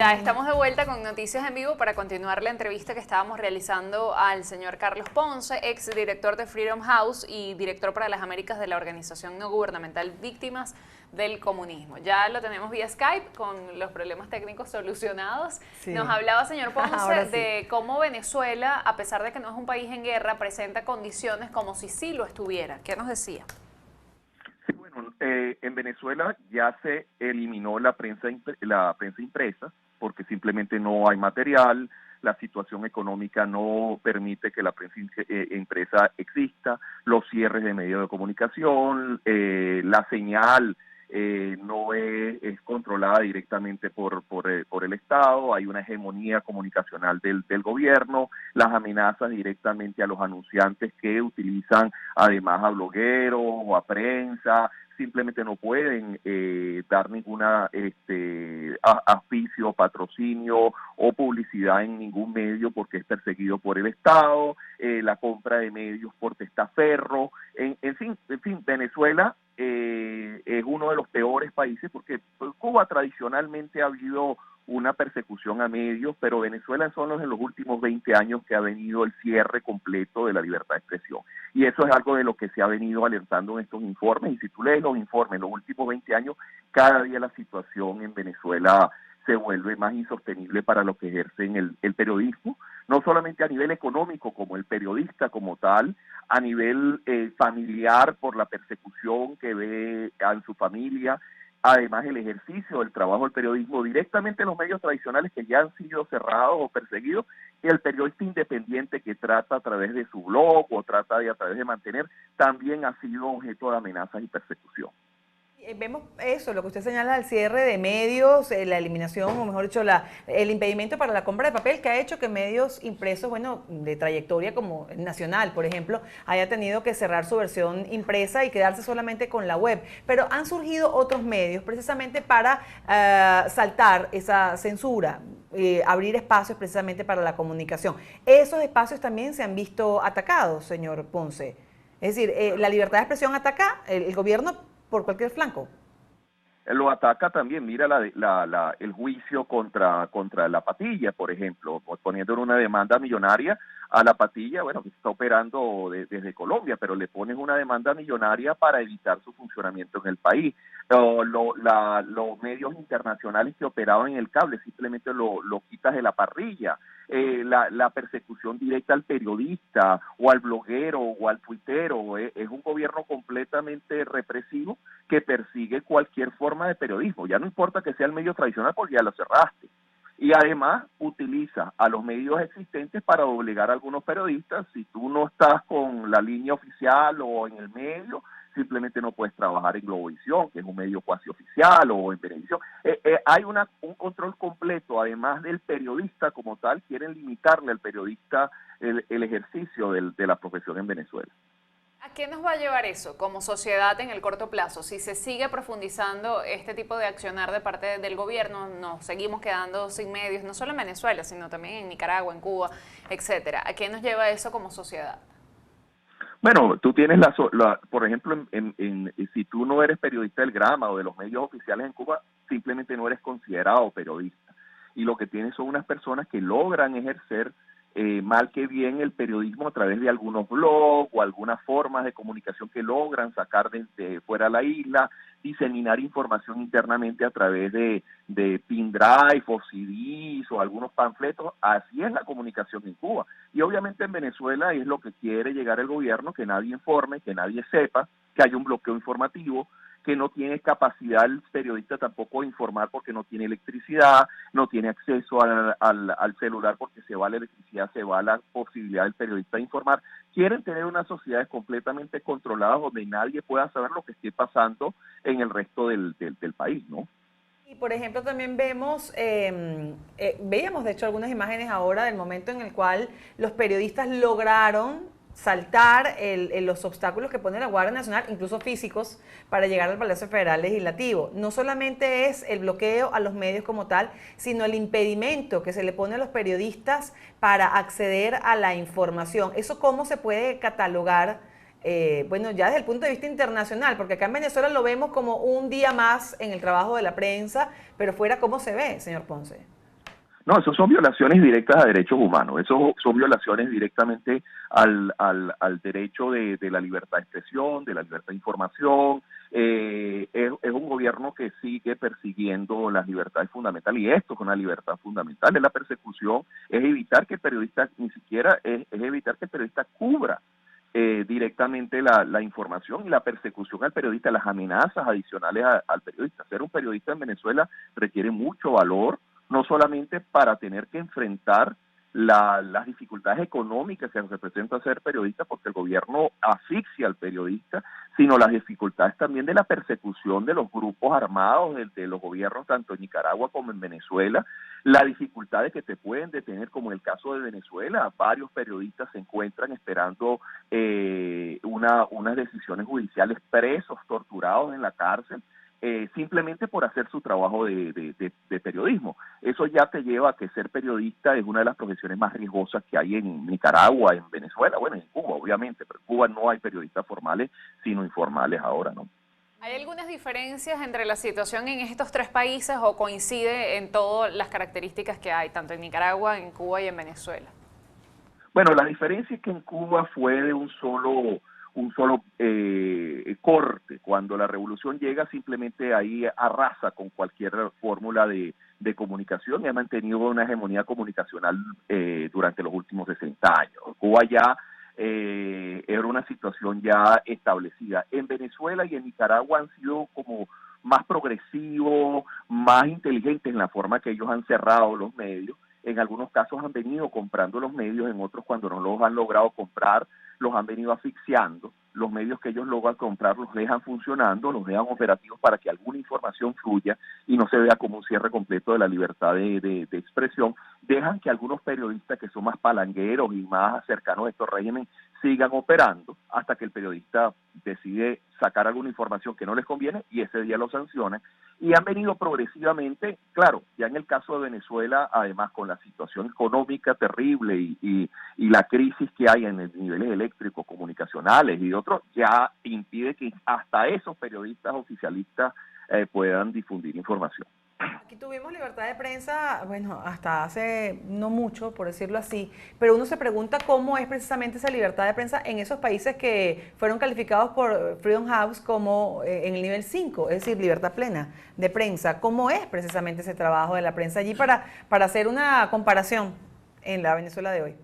Ya estamos de vuelta con Noticias en Vivo para continuar la entrevista que estábamos realizando al señor Carlos Ponce, ex director de Freedom House y director para las Américas de la organización no gubernamental Víctimas del Comunismo. Ya lo tenemos vía Skype con los problemas técnicos solucionados. Sí. Nos hablaba, señor Ponce, Sí. de cómo Venezuela, a pesar de que no es un país en guerra, presenta condiciones como si sí lo estuviera. ¿Qué nos decía? Sí, bueno, en Venezuela ya se eliminó la prensa impresa porque simplemente no hay material, la situación económica no permite que la prensa impresa exista, los cierres de medios de comunicación, la señal no es controlada directamente por el Estado, hay una hegemonía comunicacional del gobierno, las amenazas directamente a los anunciantes que utilizan además a blogueros o a prensa, simplemente no pueden dar ninguna auspicio, patrocinio o publicidad en ningún medio porque es perseguido por el Estado, la compra de medios por testaferro, en fin, Venezuela es uno de los peores países porque Cuba tradicionalmente ha habido una persecución a medios, pero Venezuela son en los últimos 20 años que ha venido el cierre completo de la libertad de expresión. Y eso es algo de lo que se ha venido alertando en estos informes, y si tú lees los informes en los últimos 20 años, cada día la situación en Venezuela se vuelve más insostenible para los que ejercen el periodismo, no solamente a nivel económico como el periodista como tal, a nivel familiar por la persecución que ve en su familia, además el ejercicio del trabajo del periodismo directamente en los medios tradicionales que ya han sido cerrados o perseguidos, y el periodista independiente que trata a través de su blog o trata de a través de mantener, también ha sido objeto de amenazas y persecución. Vemos eso, lo que usted señala, el cierre de medios, la eliminación, o mejor dicho, el impedimento para la compra de papel, que ha hecho que medios impresos, bueno, de trayectoria como Nacional, por ejemplo, haya tenido que cerrar su versión impresa y quedarse solamente con la web. Pero han surgido otros medios precisamente para saltar esa censura, abrir espacios precisamente para la comunicación. Esos espacios también se han visto atacados, señor Ponce. Es decir, la libertad de expresión ataca el gobierno por cualquier flanco. Lo ataca también, mira el juicio contra la Patilla, por ejemplo, poniendo una demanda millonaria a la Patilla, bueno, que está operando desde Colombia, pero le pones una demanda millonaria para evitar su funcionamiento en el país. Los medios internacionales que operaban en el cable simplemente lo quitas de la parrilla. La persecución directa al periodista o al bloguero o al tuitero es un gobierno completamente represivo que persigue cualquier forma de periodismo, ya no importa que sea el medio tradicional porque ya lo cerraste. Y además utiliza a los medios existentes para obligar a algunos periodistas, si tú no estás con la línea oficial o en el medio, simplemente no puedes trabajar en Globovisión, que es un medio cuasi oficial, o en Venevisión. Hay un control completo, además del periodista como tal, quieren limitarle al periodista el ejercicio de la profesión en Venezuela. ¿A qué nos va a llevar eso como sociedad en el corto plazo? Si se sigue profundizando este tipo de accionar de parte del gobierno, nos seguimos quedando sin medios, no solo en Venezuela, sino también en Nicaragua, en Cuba, etcétera. ¿A qué nos lleva eso como sociedad? Bueno, tú tienes por ejemplo, si tú no eres periodista del Grama o de los medios oficiales en Cuba, simplemente no eres considerado periodista. Y lo que tienes son unas personas que logran ejercer mal que bien el periodismo a través de algunos blogs o algunas formas de comunicación que logran sacar de fuera a la isla, diseminar información internamente a través de pin drive o CDs o algunos panfletos. Así es la comunicación en Cuba. Y obviamente en Venezuela es lo que quiere llegar el gobierno, que nadie informe, que nadie sepa, que haya un bloqueo informativo, que no tiene capacidad el periodista tampoco de informar porque no tiene electricidad, no tiene acceso al celular porque se va la electricidad, se va la posibilidad del periodista de informar. Quieren tener unas sociedades completamente controladas donde nadie pueda saber lo que esté pasando en el resto del país, ¿no? Y por ejemplo también veíamos de hecho algunas imágenes ahora del momento en el cual los periodistas lograron saltar los obstáculos que pone la Guardia Nacional, incluso físicos, para llegar al Palacio Federal Legislativo. No solamente es el bloqueo a los medios como tal, sino el impedimento que se le pone a los periodistas para acceder a la información. ¿Eso cómo se puede catalogar? Bueno, ya desde el punto de vista internacional, porque acá en Venezuela lo vemos como un día más en el trabajo de la prensa, pero fuera, ¿cómo se ve, señor Ponce? No, eso son violaciones directas a derechos humanos, eso son violaciones directamente al derecho de la libertad de expresión, de la libertad de información. Es un gobierno que sigue persiguiendo las libertades fundamentales, y esto es una libertad fundamental, es la persecución, es evitar que el periodista, ni siquiera es evitar que el periodista cubra directamente la información, y la persecución al periodista, las amenazas adicionales al periodista. Ser un periodista en Venezuela requiere mucho valor, no solamente para tener que enfrentar las dificultades económicas que representa ser periodista, porque el gobierno asfixia al periodista, sino las dificultades también de la persecución de los grupos armados de los gobiernos tanto en Nicaragua como en Venezuela, la dificultad de que te pueden detener, como en el caso de Venezuela. Varios periodistas se encuentran esperando unas decisiones judiciales, presos, torturados en la cárcel, simplemente por hacer su trabajo de periodismo. Eso ya te lleva a que ser periodista es una de las profesiones más riesgosas que hay en Nicaragua, en Venezuela, bueno, en Cuba obviamente, pero en Cuba no hay periodistas formales, sino informales ahora, ¿no? ¿Hay algunas diferencias entre la situación en estos tres países o coincide en todas las características que hay, tanto en Nicaragua, en Cuba y en Venezuela? Bueno, la diferencia es que en Cuba fue de un solo corte. Cuando la revolución llega, simplemente ahí arrasa con cualquier fórmula de comunicación, y ha mantenido una hegemonía comunicacional durante los últimos 60 años. Cuba ya era una situación ya establecida. En Venezuela y en Nicaragua han sido como más progresivos, más inteligentes en la forma que ellos han cerrado los medios. En algunos casos han venido comprando los medios, en otros, cuando no los han logrado comprar, los han venido asfixiando. Los medios que ellos logran comprar los dejan funcionando, los dejan operativos para que alguna información fluya y no se vea como un cierre completo de la libertad de expresión. Dejan que algunos periodistas que son más palangueros y más cercanos a estos regímenes sigan operando hasta que el periodista decide sacar alguna información que no les conviene y ese día lo sancionan. Y han venido progresivamente, claro, ya en el caso de Venezuela, además con la situación económica terrible y la crisis que hay en el niveles eléctricos, comunicacionales y otros, ya impide que hasta esos periodistas oficialistas puedan difundir información. Aquí tuvimos libertad de prensa, bueno, hasta hace no mucho, por decirlo así, pero uno se pregunta cómo es precisamente esa libertad de prensa en esos países que fueron calificados por Freedom House como en el nivel 5, es decir, libertad plena de prensa. ¿Cómo es precisamente ese trabajo de la prensa allí para hacer una comparación en la Venezuela de hoy?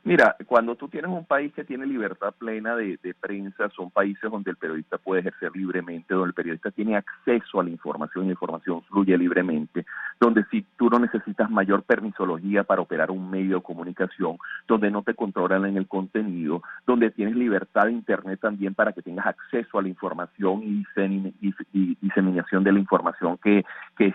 Mira, cuando tú tienes un país que tiene libertad plena de prensa, son países donde el periodista puede ejercer libremente, donde el periodista tiene acceso a la información y la información fluye libremente, donde si tú no necesitas mayor permisología para operar un medio de comunicación, donde no te controlan en el contenido, donde tienes libertad de internet también para que tengas acceso a la información y diseminación de la información que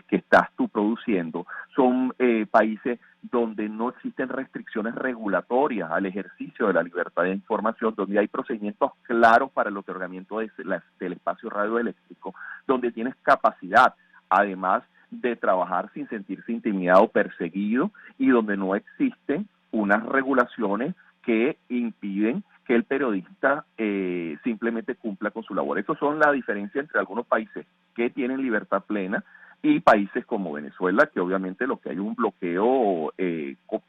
estás tú produciendo. Son países donde no existen restricciones regulatorias al ejercicio de la libertad de información, donde hay procedimientos claros para el otorgamiento del espacio radioeléctrico, donde tienes capacidad, además de trabajar sin sentirse intimidado o perseguido, y donde no existen unas regulaciones que impiden que el periodista simplemente cumpla con su labor. Esas son la diferencia entre algunos países que tienen libertad plena y países como Venezuela, que obviamente lo que hay un bloqueo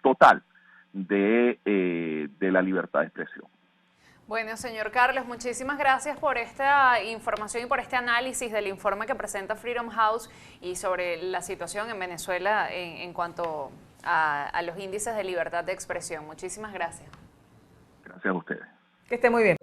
total de la libertad de expresión. Bueno, señor Carlos, muchísimas gracias por esta información y por este análisis del informe que presenta Freedom House y sobre la situación en Venezuela en cuanto a los índices de libertad de expresión. Muchísimas gracias. Gracias a ustedes. Que esté muy bien.